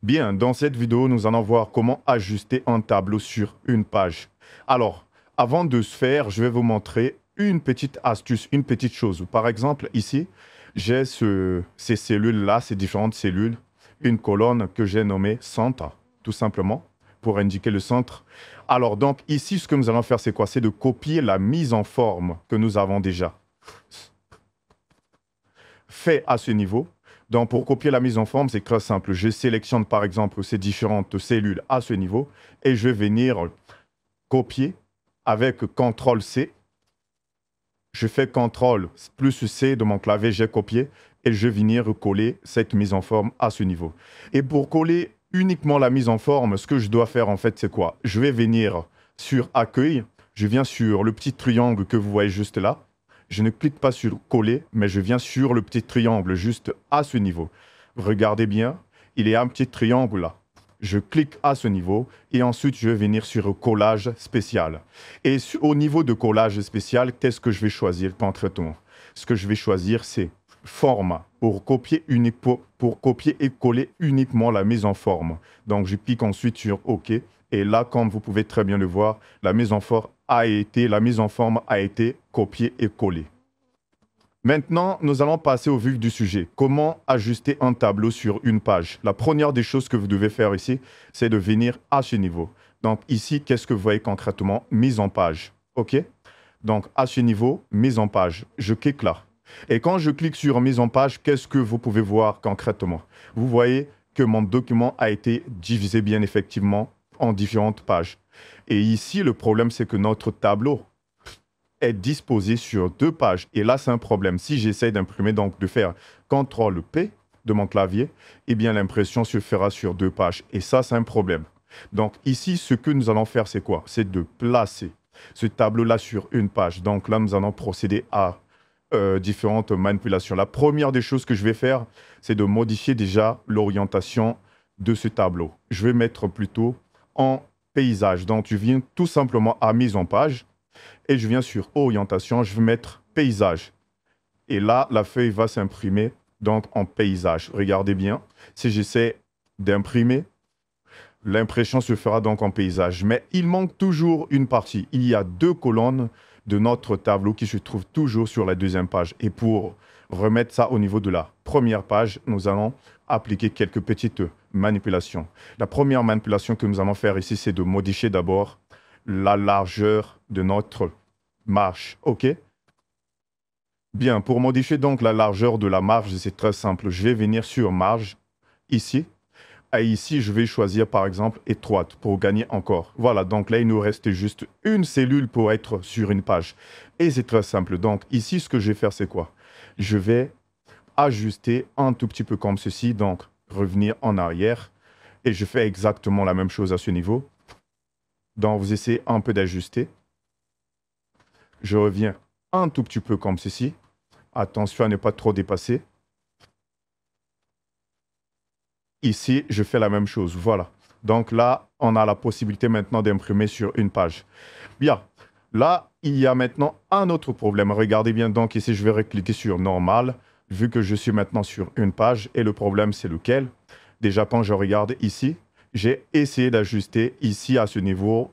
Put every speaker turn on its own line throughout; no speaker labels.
Bien, dans cette vidéo, nous allons voir comment ajuster un tableau sur une page. Alors, avant de ce faire, je vais vous montrer une petite astuce, une petite chose. Par exemple, ici, j'ai ces cellules-là, ces différentes cellules, une colonne que j'ai nommée centre, tout simplement, pour indiquer le centre. Alors, donc, ici, ce que nous allons faire, c'est quoi? C'est de copier la mise en forme que nous avons déjà fait à ce niveau. Donc, pour copier la mise en forme, c'est très simple. Je sélectionne par exemple ces différentes cellules à ce niveau et je vais venir copier avec CTRL-C. Je fais CTRL plus C de mon clavier, j'ai copié et je vais venir coller cette mise en forme à ce niveau. Et pour coller uniquement la mise en forme, ce que je dois faire en fait, c'est quoi? Je vais venir sur Accueil, je viens sur le petit triangle que vous voyez juste là. Je ne clique pas sur coller, mais je viens sur le petit triangle juste à ce niveau. Regardez bien, il y a un petit triangle là. Je clique à ce niveau et ensuite je vais venir sur collage spécial. Et au niveau de collage spécial, qu'est-ce que je vais choisir pour traitement? Ce que je vais choisir, c'est format pour copier, pour copier et coller uniquement la mise en forme. Donc je clique ensuite sur OK. Et là, comme vous pouvez très bien le voir, la mise en forme a été copiée et collée. Maintenant, nous allons passer au vif du sujet. Comment ajuster un tableau sur une page? La première des choses que vous devez faire ici, c'est de venir à ce niveau. Donc ici, qu'est-ce que vous voyez concrètement? Mise en page. OK? Donc à ce niveau, mise en page. Je clique là. Et quand je clique sur mise en page, qu'est-ce que vous pouvez voir concrètement? Vous voyez que mon document a été divisé bien effectivement en différentes pages. Et ici, le problème, c'est que notre tableau est disposé sur deux pages. Et là, c'est un problème. Si j'essaie d'imprimer, donc de faire CTRL-P de mon clavier, eh bien, l'impression se fera sur deux pages. Et ça, c'est un problème. Donc ici, ce que nous allons faire, c'est quoi? C'est de placer ce tableau-là sur une page. Donc là, nous allons procéder à différentes manipulations. La première des choses que je vais faire, c'est de modifier déjà l'orientation de ce tableau. Je vais mettre plutôt en paysage. Donc, tu viens tout simplement à mise en page et je viens sur orientation, je vais mettre paysage. Et là, la feuille va s'imprimer donc en paysage. Regardez bien, si j'essaie d'imprimer, l'impression se fera donc en paysage. Mais il manque toujours une partie. Il y a deux colonnes de notre tableau qui se trouvent toujours sur la deuxième page. Et pour remettre ça au niveau de la première page, nous allons appliquer quelques petites manipulations. La première manipulation que nous allons faire ici, c'est de modifier d'abord la largeur de notre marge. OK? Bien, pour modifier donc la largeur de la marge, c'est très simple. Je vais venir sur marge, ici. Et ici, je vais choisir par exemple étroite pour gagner encore. Voilà, donc là, il nous reste juste une cellule pour être sur une page. Et c'est très simple. Donc ici, ce que je vais faire, c'est quoi? Je vais ajuster un tout petit peu comme ceci. Donc, revenir en arrière. Et je fais exactement la même chose à ce niveau. Donc, vous essayez un peu d'ajuster. Je reviens un tout petit peu comme ceci. Attention à ne pas trop dépasser. Ici, je fais la même chose. Voilà. Donc là, on a la possibilité maintenant d'imprimer sur une page. Bien. Là, il y a maintenant un autre problème. Regardez bien. Donc ici, je vais recliquer sur normal, vu que je suis maintenant sur une page. Et le problème, c'est lequel? Déjà, quand je regarde ici, j'ai essayé d'ajuster ici à ce niveau.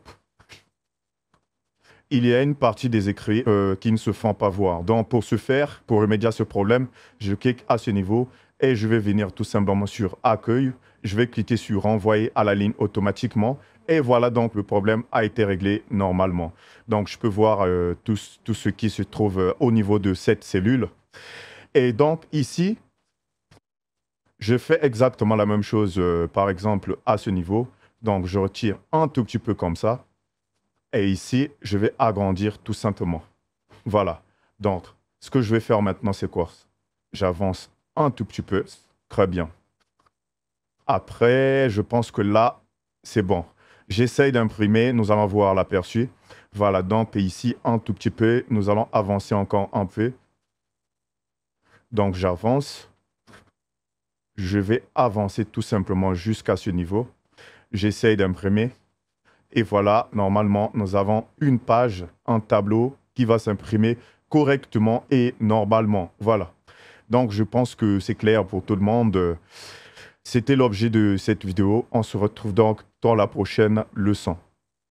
Il y a une partie des écrits qui ne se font pas voir. Donc, pour ce faire, pour remédier à ce problème, je clique à ce niveau et je vais venir tout simplement sur Accueil. Je vais cliquer sur Renvoyer à la ligne automatiquement. Et voilà, donc le problème a été réglé normalement. Donc, je peux voir tout ce qui se trouve au niveau de cette cellule. Et donc, ici, je fais exactement la même chose, par exemple, à ce niveau. Donc, je retire un tout petit peu comme ça. Et ici, je vais agrandir tout simplement. Voilà. Donc, ce que je vais faire maintenant, c'est quoi? J'avance un tout petit peu. Très bien. Après, je pense que là, c'est bon. J'essaye d'imprimer. Nous allons voir l'aperçu. Voilà. Donc, ici, un tout petit peu. Nous allons avancer encore un peu. Donc, j'avance. Je vais avancer tout simplement jusqu'à ce niveau. J'essaye d'imprimer. Et voilà, normalement, nous avons une page, un tableau qui va s'imprimer correctement et normalement. Voilà. Donc, je pense que c'est clair pour tout le monde. C'était l'objet de cette vidéo. On se retrouve donc dans la prochaine leçon.